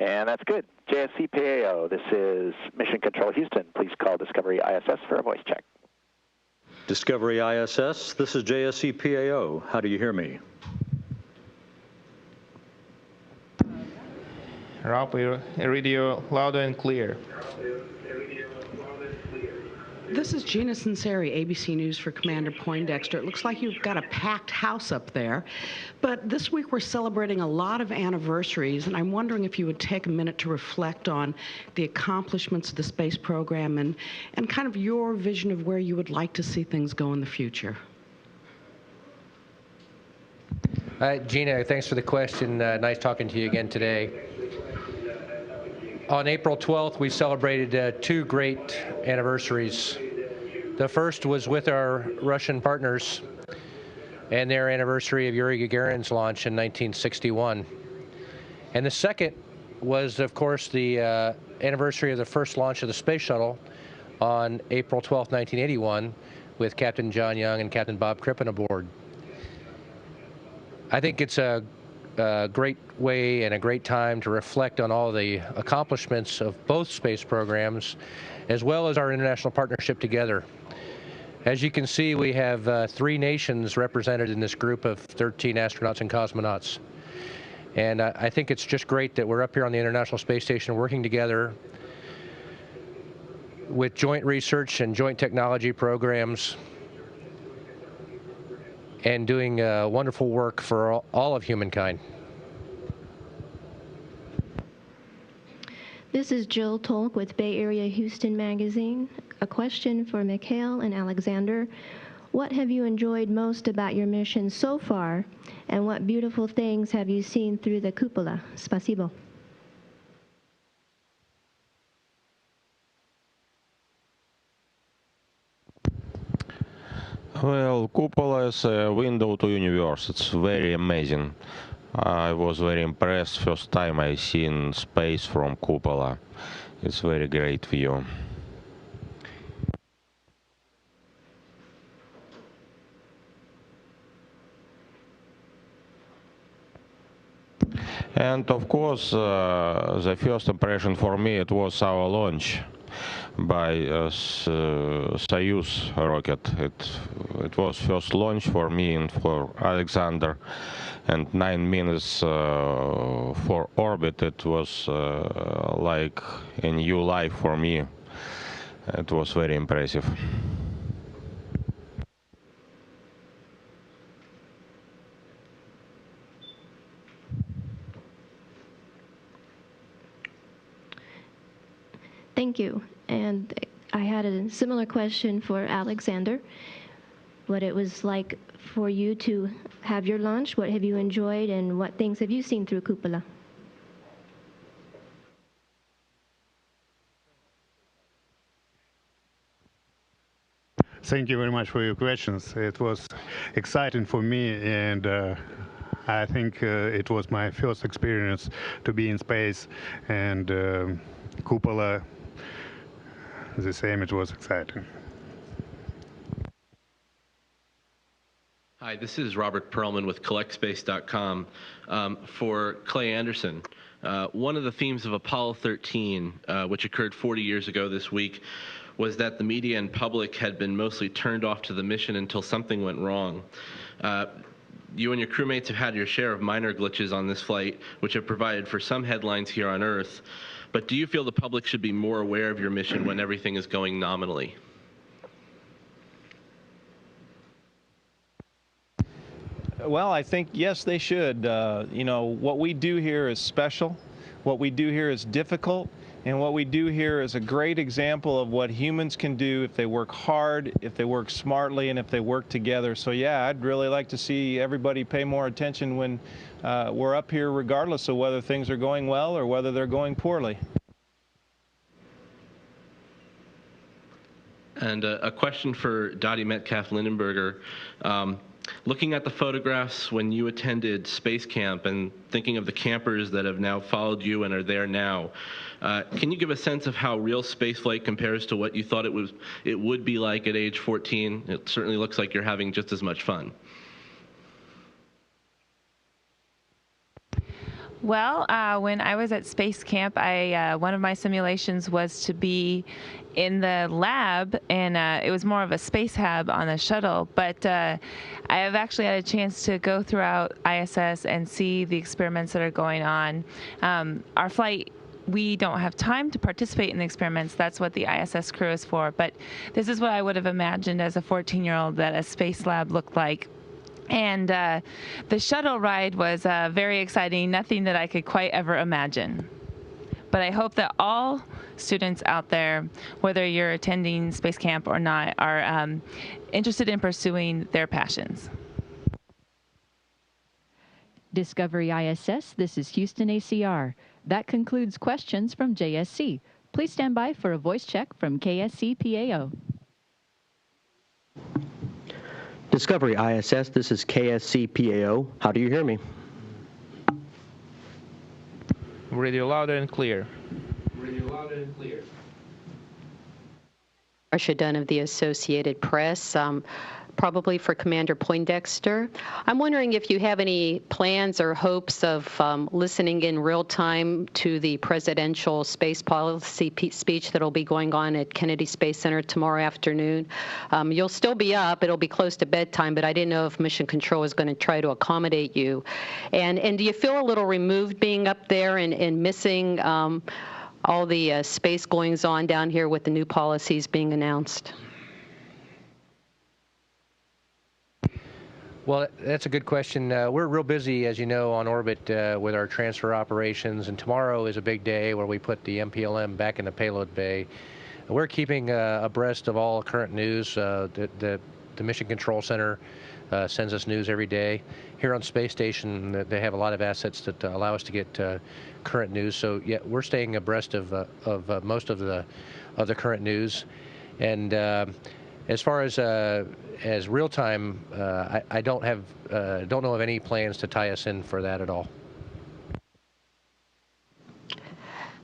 And that's good. JSC PAO, this is Mission Control Houston. Please call Discovery ISS for a voice check. Discovery ISS, this is JSC PAO. How do you hear me? Rob, we read you loud and clear. This is Gina Sinceri, ABC News for Commander Poindexter. It looks like you've got a packed house up there, but this week we're celebrating a lot of anniversaries, and I'm wondering if you would take a minute to reflect on the accomplishments of the space program and kind of your vision of where you would like to see things go in the future. Gina, thanks for the question. Nice talking to you again today. On April 12th, we celebrated two great anniversaries. The first was with our Russian partners and their anniversary of Yuri Gagarin's launch in 1961. And the second was, of course, the anniversary of the first launch of the space shuttle on April 12th, 1981, with Captain John Young and Captain Bob Crippen aboard. I think it's a great way and a great time to reflect on all the accomplishments of both space programs, as well as our international partnership together. As you can see, we have 3 nations represented in this group of 13 astronauts and cosmonauts. And I think it's just great that we're up here on the International Space Station working together with joint research and joint technology programs and doing wonderful work for all of humankind. This is Jill Tolk with Bay Area Houston Magazine. A question for Mikhail and Alexander. What have you enjoyed most about your mission so far, and what beautiful things have you seen through the cupola? Spasibo. Well, cupola is a window to universe. It's very amazing. I was very impressed first time I seen space from cupola. It's very great view. And of course, the first impression for me, it was our launch by Soyuz rocket. It was first launch for me and for Alexander, and 9 minutes for orbit. It was like a new life for me. It was very impressive. Thank you. And I had a similar question for Alexander. What it was like for you to have your launch, what have you enjoyed, and what things have you seen through cupola? Thank you very much for your questions. It was exciting for me, and I think it was my first experience to be in space, and cupola, the same, it was exciting. Hi, this is Robert Perlman with CollectSpace.com. For Clay Anderson, one of the themes of Apollo 13, which occurred 40 years ago this week, was that the media and public had been mostly turned off to the mission until something went wrong. You and your crewmates have had your share of minor glitches on this flight, which have provided for some headlines here on Earth. But do you feel the public should be more aware of your mission when everything is going nominally? Well, I think, yes, they should. You know, what we do here is special. What we do here is difficult. And what we do here is a great example of what humans can do if they work hard, if they work smartly, and if they work together. So, yeah, I'd really like to see everybody pay more attention when we're up here, regardless of whether things are going well or whether they're going poorly. And a question for Dottie Metcalf-Lindenberger. Looking at the photographs when you attended space camp and thinking of the campers that have now followed you and are there now, can you give a sense of how real spaceflight compares to what you thought it would be like at age 14? It certainly looks like you're having just as much fun. Well, when I was at space camp, one of my simulations was to be in the lab, and it was more of a space hab on the shuttle. But I have actually had a chance to go throughout ISS and see the experiments that are going on. Our flight, we don't have time to participate in the experiments. That's what the ISS crew is for. But this is what I would have imagined as a 14-year-old that a space lab looked like. And the shuttle ride was very exciting, nothing that I could quite ever imagine. But I hope that all students out there, whether you're attending space camp or not, are interested in pursuing their passions. Discovery ISS, this is Houston ACR. That concludes questions from JSC. Please stand by for a voice check from KSC PAO. Discovery ISS, this is KSC PAO. How do you hear me? Radio louder and clear. Radio louder and clear. Marcia Dunn of the Associated Press, probably for Commander Poindexter. I'm wondering if you have any plans or hopes of listening in real time to the presidential space policy speech that will be going on at Kennedy Space Center tomorrow afternoon. You'll still be up. It'll be close to bedtime, but I didn't know if Mission Control was going to try to accommodate you. And do you feel a little removed being up there and missing all the space goings on down here with the new policies being announced? Well, that's a good question. We're real busy, as you know, on orbit with our transfer operations, and tomorrow is a big day where we put the MPLM back in the payload bay. We're keeping abreast of all current news. The Mission Control Center sends us news every day. Here on Space Station, they have a lot of assets that allow us to get current news. So, yeah, we're staying abreast of most of the current news. And as far as real time, I don't know of any plans to tie us in for that at all.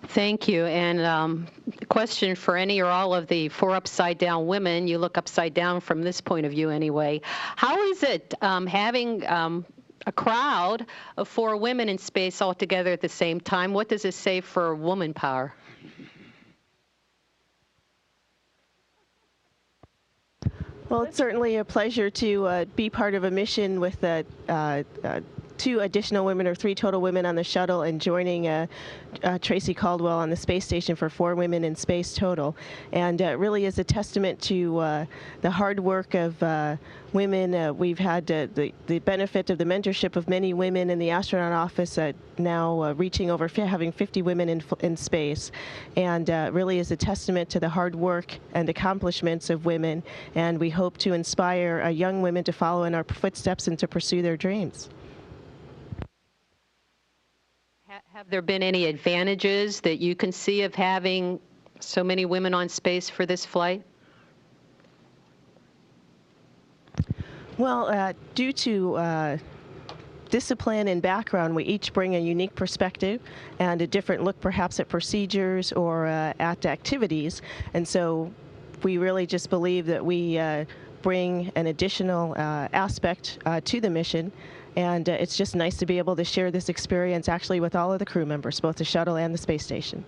Thank you. And question for any or all of the 4 upside down women. You look upside down from this point of view anyway. How is it having a crowd of 4 women in space all together at the same time? What does this say for woman power? Well, it's certainly a pleasure to be part of a mission with 2 additional women, or 3 total women on the shuttle, and joining Tracy Caldwell on the space station for 4 women in space total. And it really is a testament to the hard work of women. We've had the benefit of the mentorship of many women in the astronaut office, now reaching over having 50 women in space, and really is a testament to the hard work and accomplishments of women. And we hope to inspire young women to follow in our footsteps and to pursue their dreams. Have there been any advantages that you can see of having so many women on space for this flight? Well, due to discipline and background, we each bring a unique perspective and a different look perhaps at procedures or at activities. And so we really just believe that we bring an additional aspect to the mission. And it's just nice to be able to share this experience actually with all of the crew members, both the shuttle and the space station.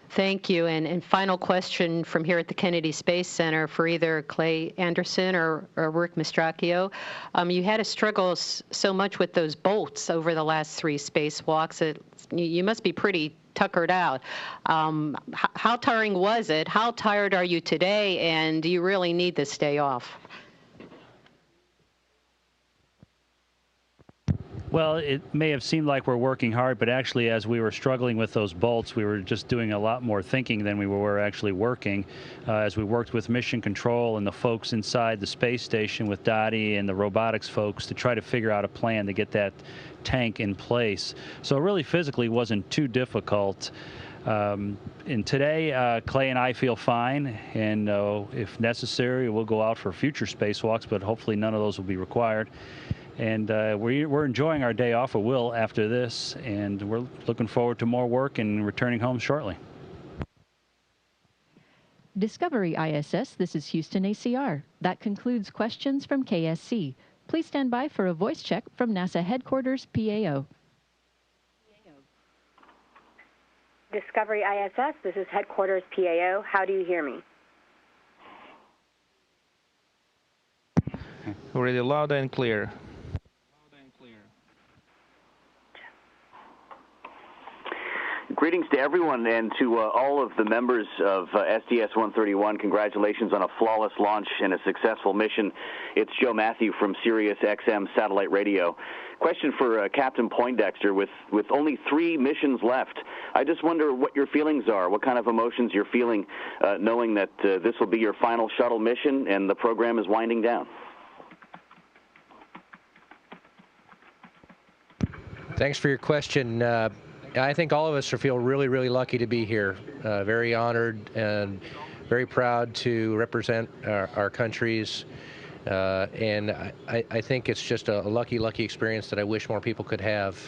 Thank you. And final question from here at the Kennedy Space Center for either Clay Anderson or Rick Mistracchio. You had to struggle so much with those bolts over the last 3 spacewalks. You must be pretty tuckered out. How tiring was it? How tired are you today? And do you really need this day off? Well, it may have seemed like we're working hard, but actually as we were struggling with those bolts, we were just doing a lot more thinking than we were actually working. As we worked with Mission Control and the folks inside the space station with Dottie and the robotics folks to try to figure out a plan to get that tank in place. So it really physically wasn't too difficult. And today, Clay and I feel fine, and if necessary, we'll go out for future spacewalks, but hopefully none of those will be required. And we're enjoying our day off, or will after this, and we're looking forward to more work and returning home shortly. Discovery ISS, this is Houston ACR. That concludes questions from KSC. Please stand by for a voice check from NASA Headquarters, PAO. Discovery ISS, this is Headquarters PAO. How do you hear me? Really loud and clear. Greetings to everyone and to all of the members of SDS-131. Congratulations on a flawless launch and a successful mission. It's Joe Matthew from Sirius XM Satellite Radio. Question for Captain Poindexter. With only 3 missions left, I just wonder what your feelings are, what kind of emotions you're feeling knowing that this will be your final shuttle mission and the program is winding down. Thanks for your question. I think all of us feel really, really lucky to be here. Very honored and very proud to represent our countries. And I think it's just a lucky, lucky experience that I wish more people could have.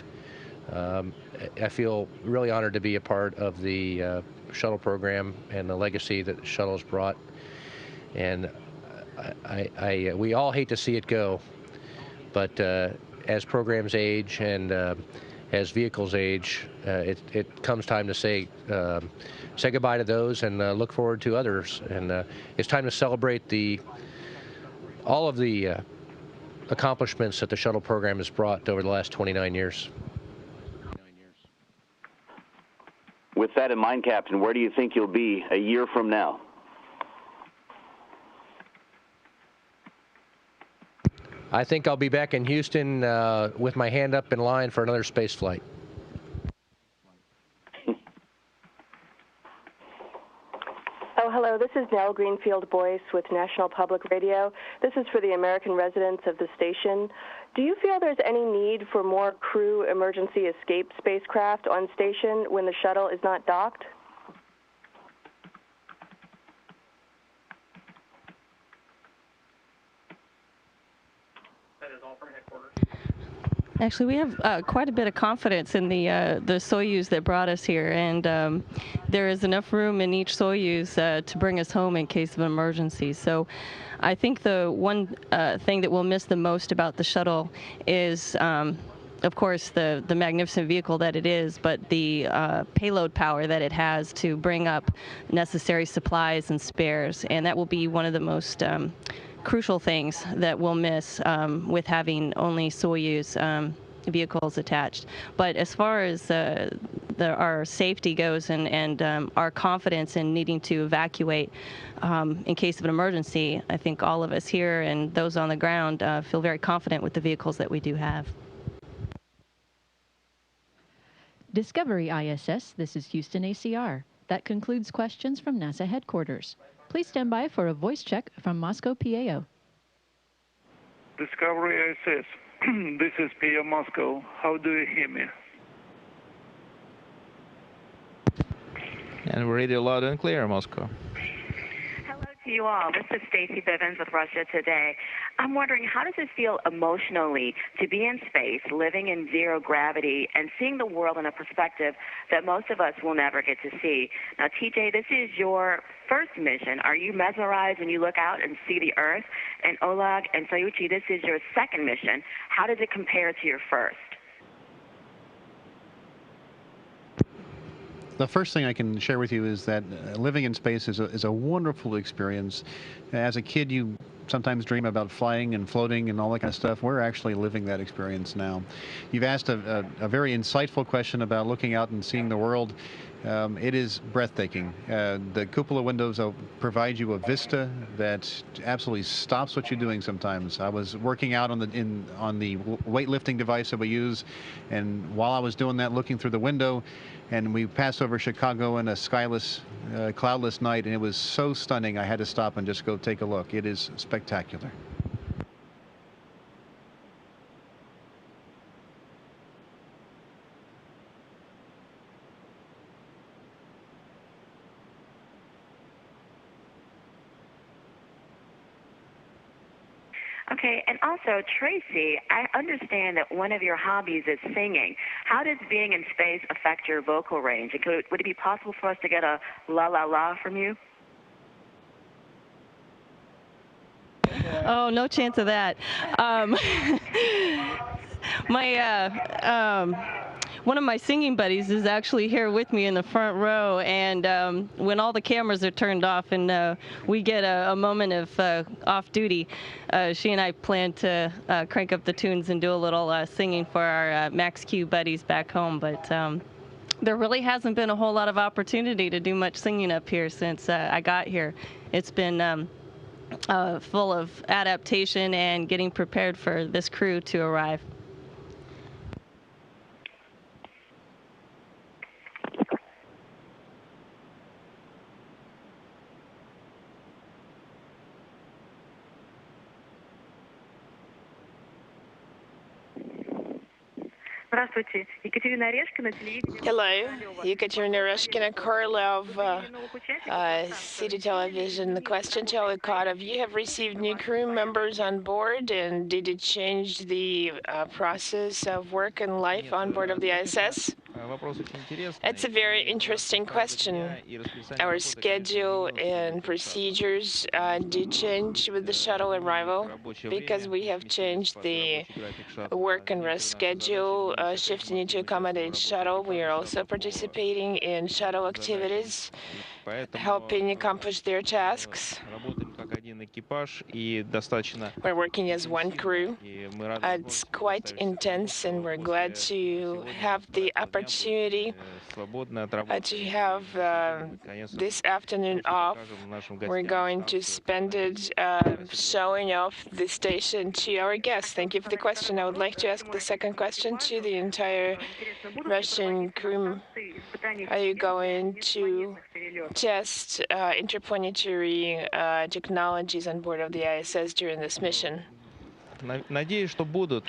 I feel really honored to be a part of the shuttle program and the legacy that the shuttle has brought. And we all hate to see it go, but as programs age and as vehicles age, it comes time to say goodbye to those and look forward to others. And it's time to celebrate all of the accomplishments that the shuttle program has brought over the last 29 years. With that in mind, Captain, where do you think you'll be a year from now? I think I'll be back in Houston with my hand up in line for another space flight. Oh, hello. This is Nell Greenfield-Boyce with National Public Radio. This is for the American residents of the station. Do you feel there's any need for more crew emergency escape spacecraft on station when the shuttle is not docked? Actually, we have quite a bit of confidence in the Soyuz that brought us here, and there is enough room in each Soyuz to bring us home in case of an emergency. So I think the one thing that we'll miss the most about the shuttle is, of course, the magnificent vehicle that it is, but the payload power that it has to bring up necessary supplies and spares, and that will be one of the most crucial things that we'll miss with having only Soyuz vehicles attached. But as far as our safety goes and our confidence in needing to evacuate in case of an emergency, I think all of us here and those on the ground feel very confident with the vehicles that we do have. Discovery ISS, this is Houston ACR. That concludes questions from NASA headquarters. Please stand by for a voice check from Moscow, PAO. Discovery ISS, this is PAO Moscow. How do you hear me? And we're radio loud and clear, Moscow. Hello to you all. This is Stacy Bivens with Russia Today. I'm wondering, how does it feel emotionally to be in space, living in zero gravity, and seeing the world in a perspective that most of us will never get to see? Now, TJ, this is your first mission. Are you mesmerized when you look out and see the Earth? And Oleg and Sayuchi, this is your second mission. How does it compare to your first? The first thing I can share with you is that living in space is a wonderful experience. As a kid, you sometimes dream about flying and floating and all that kind of stuff. We're actually living that experience now. You've asked a very insightful question about looking out and seeing the world. It is breathtaking. The cupola windows provide you a vista that absolutely stops what you're doing sometimes. I was working out on the weightlifting device that we use, and while I was doing that, looking through the window, and we passed over Chicago in a skyless, cloudless night, and it was so stunning I had to stop and just go take a look. It is spectacular. Okay, and also, Tracy, I understand that one of your hobbies is singing. How does being in space affect your vocal range? And would it be possible for us to get a la la la from you? Oh, no chance of that. One of my singing buddies is actually here with me in the front row, and when all the cameras are turned off and we get a moment of off duty, she and I plan to crank up the tunes and do a little singing for our Max Q buddies back home. But there really hasn't been a whole lot of opportunity to do much singing up here since I got here. It's been full of adaptation and getting prepared for this crew to arrive. Hello, Ekaterina Reshkina Korolov, City Television. The question to Olikotov, you have received new crew members on board, and did it change the process of work and life on board of the ISS? It's a very interesting question. Our schedule and procedures did change with the shuttle arrival because we have changed the work and rest schedule, shifting it to accommodate shuttle. We are also participating in shuttle activities, helping accomplish their tasks. We're working as one crew. It's quite intense, and we're glad to have the opportunity to have this afternoon off. We're going to spend it showing off the station to our guests. Thank you for the question. I would like to ask the second question to the entire Russian crew. Are you going to test interplanetary technologies on board of the ISS during this mission?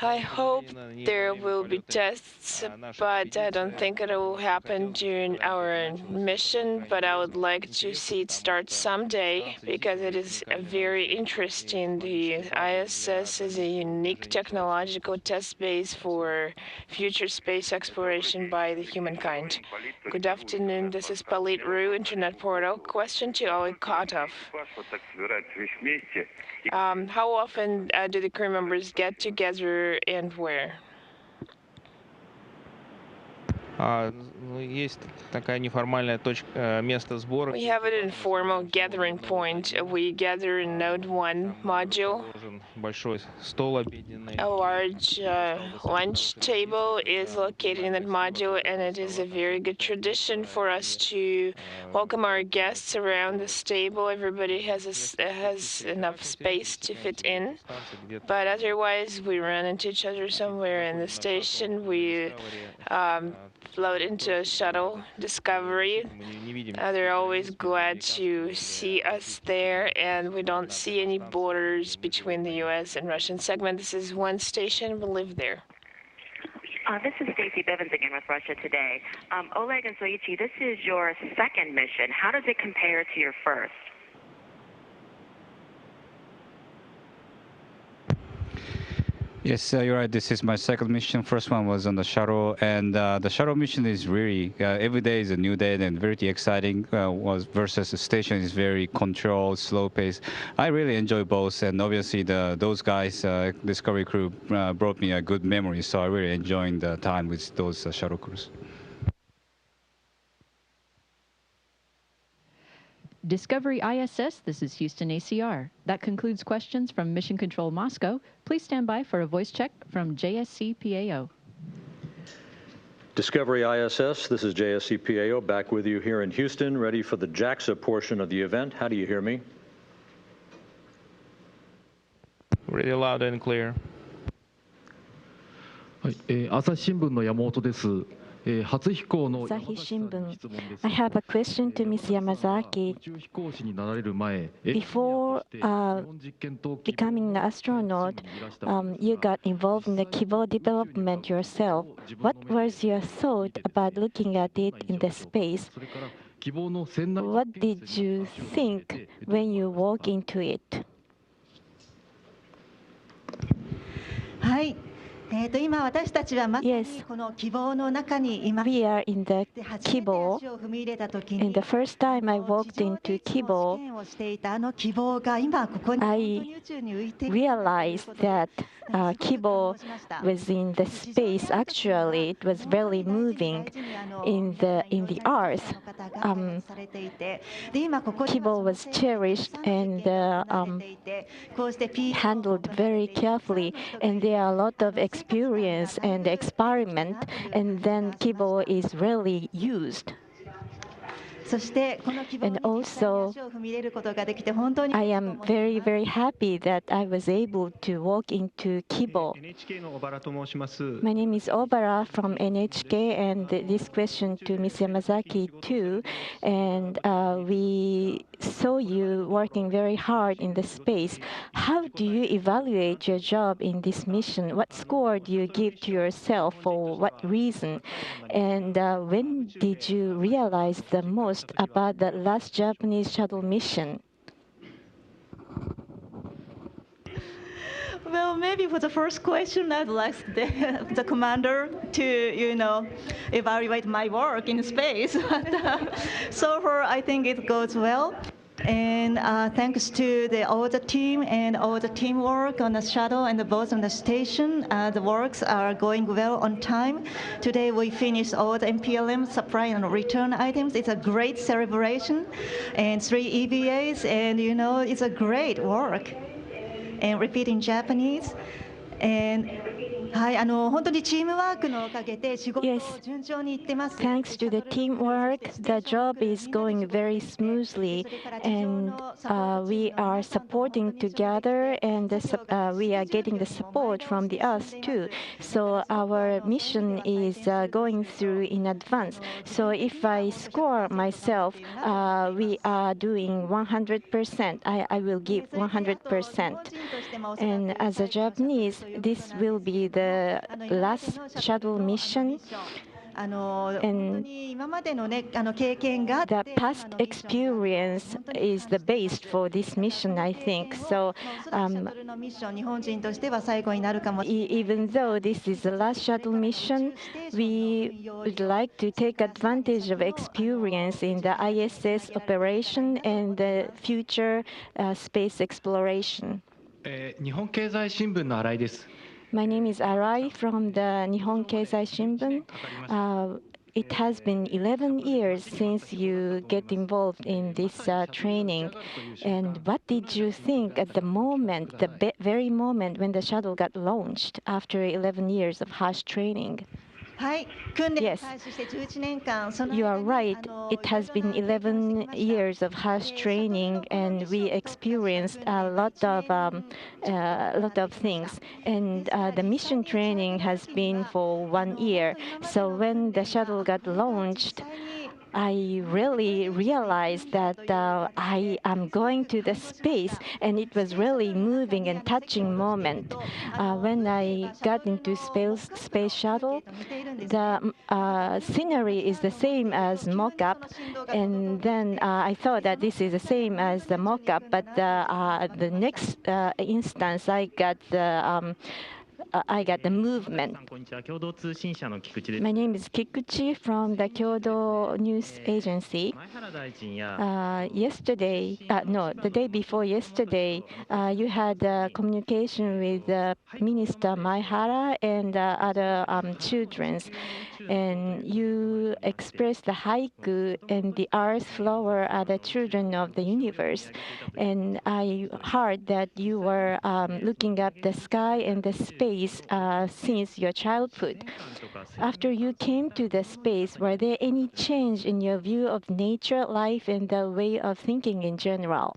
I hope there will be tests, but I don't think it will happen during our mission, but I would like to see it start someday because it is very interesting. The ISS is a unique technological test base for future space exploration by the humankind. Good afternoon, this is Palit Ru, Internet Portal. Question to Olikotov. How often do the crew members get together and where? We have an informal gathering point. We gather in Node 1 module. A large lunch table is located in that module, and it is a very good tradition for us to welcome our guests around this table. Everybody has enough space to fit in, but otherwise we run into each other somewhere in the station. We float into a shuttle Discovery. They're always glad to see us there, and we don't see any borders between the U.S. and Russian segment. This is one station. We live there. This is Stacy Bivens again with Russia Today. Oleg and Soichi, this is your second mission. How does it compare to your first? Yes, you're right. This is my second mission. First one was on the shuttle, and the shuttle mission is really every day is a new day and very exciting. Versus the station is very controlled, slow pace. I really enjoy both, and obviously those guys, Discovery crew, brought me a good memory. So I really enjoying the time with those shuttle crews. Discovery ISS, this is Houston ACR. That concludes questions from Mission Control Moscow. Please stand by for a voice check from JSC-PAO. Discovery ISS, this is JSC-PAO, back with you here in Houston, ready for the JAXA portion of the event. How do you hear me? Really loud and clear. 朝日新聞の山本です。 Asahi Shimbun. I have a question to Ms. Yamazaki. Before becoming an astronaut, you got involved in the keyboard development yourself. What was your thought about looking at it in the space? What did you think when you walk into it? はい。Yes, we are in the Kibo. And the first time I walked into Kibo, I realized that Kibo was in the space. Actually, it was really moving in the earth. Kibo was cherished and handled very carefully, and there are a lot of experience and experiment, and then Kibo is really used. And also, I am very, very happy that I was able to walk into Kibo. My name is Obara from NHK, and this question to Ms. Yamazaki too. And we saw you working very hard in the space. How do you evaluate your job in this mission? What score do you give to yourself? For what reason? And when did you realize the most about the last Japanese shuttle mission? Well, maybe for the first question, I'd like the commander to, evaluate my work in space. So far, I think it goes well. And thanks to all the team and all the teamwork on the shuttle and both on the station, the works are going well on time. Today we finished all the MPLM supply and return items. It's a great celebration, and 3 EVAs, and it's a great work. And repeat in Japanese. And Yes, thanks to the teamwork, the job is going very smoothly, and we are supporting together, and we are getting the support from the Earth too. So our mission is going through in advance. So if I score myself, we are doing 100%. I will give 100%. And as a Japanese, this will be the last shuttle mission. And the past experience is the base for this mission, I think. So even though this is the last shuttle mission, we would like to take advantage of experience in the ISS operation and the future space exploration. My name is Arai from the Nihon Keizai Shimbun. It has been 11 years since you get involved in this training. And what did you think at the moment, the very moment when the shuttle got launched after 11 years of harsh training? Yes, you are right. It has been 11 years of harsh training, and we experienced a lot of things. And the mission training has been for 1 year. So when the shuttle got launched, I really realized that I am going to the space, and it was really moving and touching moment. When I got into space shuttle, the scenery is the same as mock-up, and then I thought that this is the same as the mock-up, but the next instance I got the movement. My name is Kikuchi from the Kyodo News Agency. The day before yesterday, you had communication with Minister Maihara and other children, and you expressed the haiku, and the earth, flower are the children of the universe. And I heard that you were looking at the sky and the space since your childhood. After you came to the space, were there any change in your view of nature, life, and the way of thinking in general?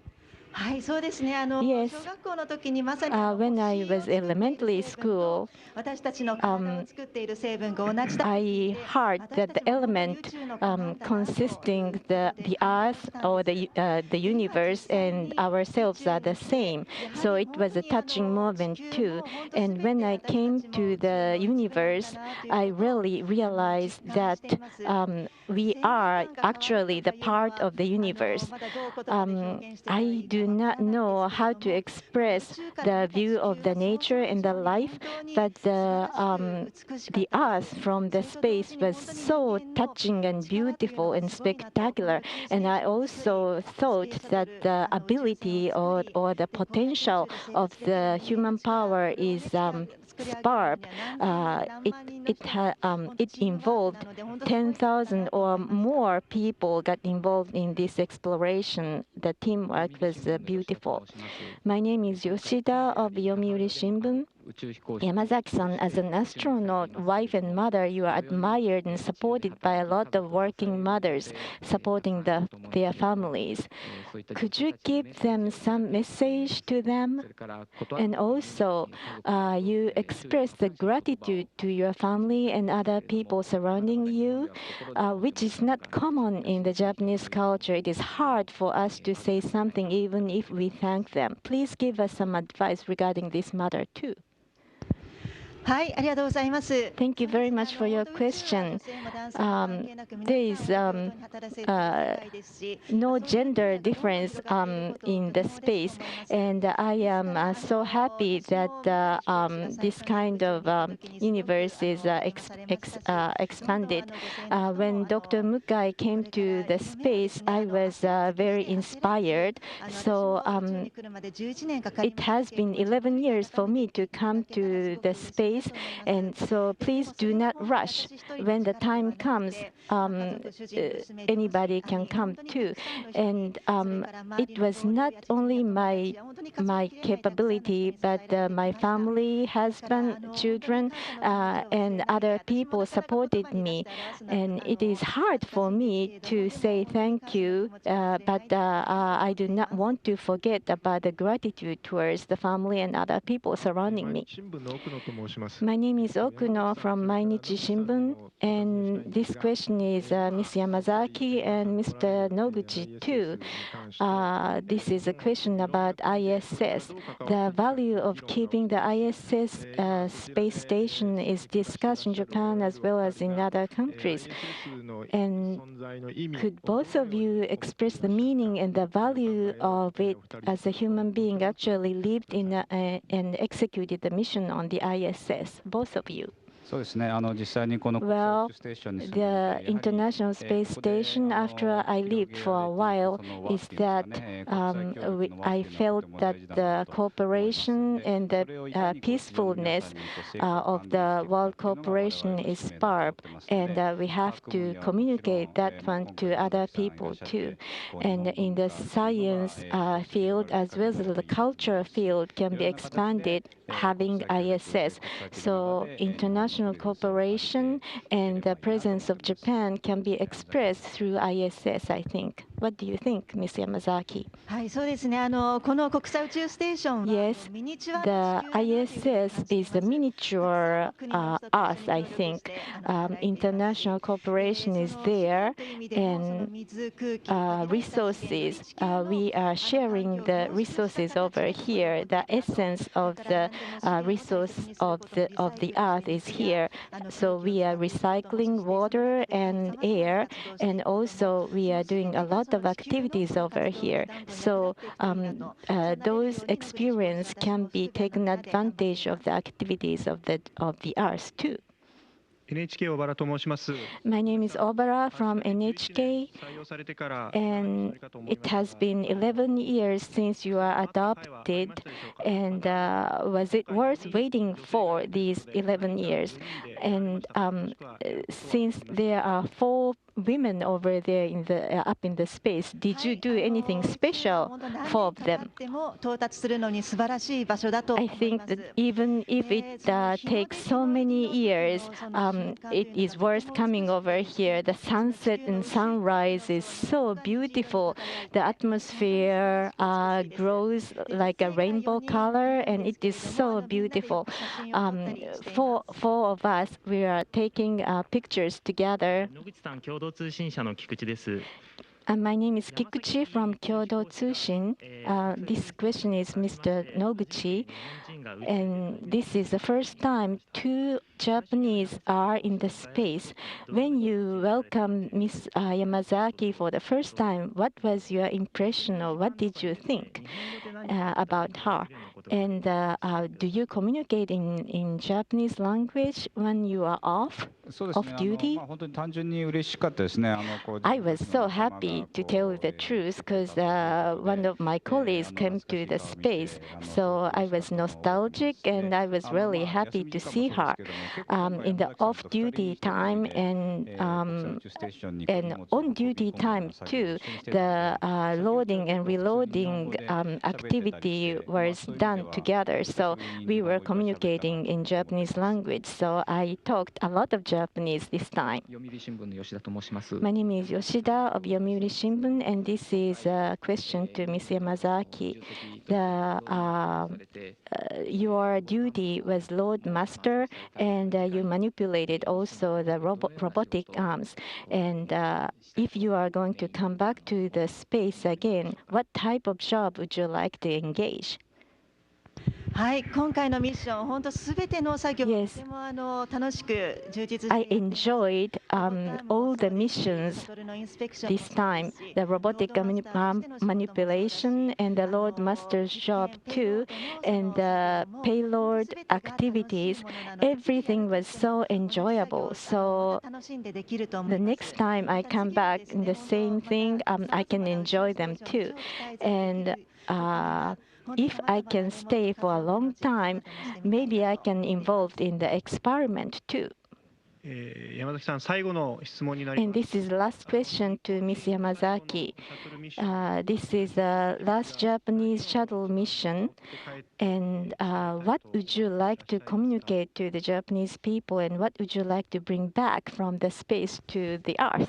Yes. When I was elementary school, I heard that the element consisting the earth or the universe and ourselves are the same. So it was a touching moment too. And when I came to the universe, I really realized that we are actually the part of the universe. I do do not know how to express the view of the nature and the life, but the Earth from the space was so touching and beautiful and spectacular. And I also thought that the ability or the potential of the human power is spark. It involved 10,000 or more people got involved in this exploration. The teamwork was beautiful. My name is Yoshida of Yomiuri Shimbun. Yamazaki-san, as an astronaut, wife and mother, you are admired and supported by a lot of working mothers supporting their families. Could you give them some message to them? And also, you express the gratitude to your family and other people surrounding you, which is not common in the Japanese culture. It is hard for us to say something even if we thank them. Please give us some advice regarding this matter too. Thank you very much for your question. There is no gender difference in the space, and I am so happy that this kind of universe is expanded. When Dr. Mukai came to the space, I was very inspired. So it has been 11 years for me to come to the space. And so please do not rush. When the time comes, anybody can come too. And it was not only my capability, but my family, husband, children, and other people supported me. And it is hard for me to say thank you, but I do not want to forget about the gratitude towards the family and other people surrounding me. My name is Okuno from Mainichi Shimbun, and this question is Ms. Yamazaki and Mr. Noguchi too. This is a question about ISS. The value of keeping the ISS space station is discussed in Japan as well as in other countries. And could both of you express the meaning and the value of it as a human being actually lived in and executed the mission on the ISS? Both of you. Well, the International Space Station, after I lived for a while, is that I felt that the cooperation and the peacefulness of the world cooperation is spark, and we have to communicate that one to other people too. And in the science field as well as the culture field can be expanded having ISS. So international cooperation and the presence of Japan can be expressed through ISS, I think. What do you think, Ms. Yamazaki? Yes, the ISS is the miniature Earth, I think. International cooperation is there, and resources. We are sharing the resources over here. The essence of the resource of the Earth is here. So we are recycling water and air, and also we are doing a lot of activities over here. So those experiences can be taken advantage of the activities of the Earth too. My name is Obara from NHK, and it has been 11 years since you are adopted, and was it worth waiting for these 11 years? And since there are 4 women over there in the up in the space, did you do anything special for them? I think that even if it takes so many years, it is worth coming over here. The sunset and sunrise is so beautiful. The atmosphere grows like a rainbow color, and it is so beautiful. 4 of us, we are taking pictures together. My name is Kikuchi from Kyodo Tsushin. This question is Mr. Noguchi. And this is the first time two Japanese are in the space. When you welcome Miss Yamazaki for the first time, what was your impression or what did you think about her? And do you communicate in Japanese language when you are off duty? I was so happy, to tell the truth, because one of my colleagues came to the space, so I was nostalgic and I was really happy to see her in the off-duty time and on-duty time too. The loading and reloading activity was done together, so we were communicating in Japanese language. So I talked a lot of Japanese this time. My name is Yoshida of Yomiuri Shimbun, and this is a question to Ms. Yamazaki. Your duty was load master, and you manipulated also the robotic arms. And if you are going to come back to the space again, what type of job would you like to engage? はい、今回のミッション、本当すべての作業、とても楽しく充実して I enjoyed all the missions this time, the robotic manipulation and the load master's job too, and the payload activities. Everything was so enjoyable. So the next time I come back in the same thing, I can enjoy them too. And if I can stay for a long time, maybe I can involve in the experiment too. And this is the last question to Ms. Yamazaki. This is the last Japanese shuttle mission. And what would you like to communicate to the Japanese people, and what would you like to bring back from the space to the Earth?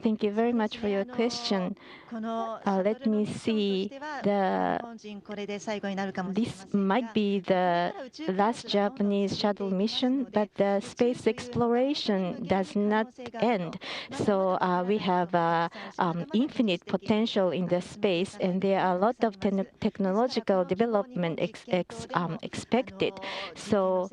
Thank you very much for your question. Let me see. This might be the last Japanese shuttle mission, but the space exploration does not end. So we have infinite potential in the space, and there are a lot of technological development expected. So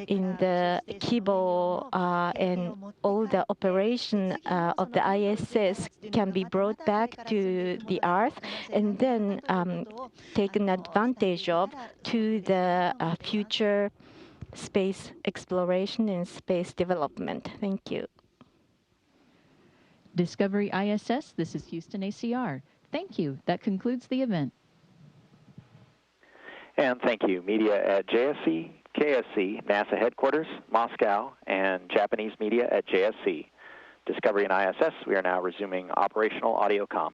in the Kibo and all the operation of the ISS can be brought back to the Earth, and then taken advantage of to the future space exploration and space development. Thank you. Discovery ISS, this is Houston ACR. Thank you. That concludes the event. And thank you, media at JSC, KSC, NASA headquarters, Moscow, and Japanese media at JSC. Discovery and ISS, we are now resuming operational audio comm.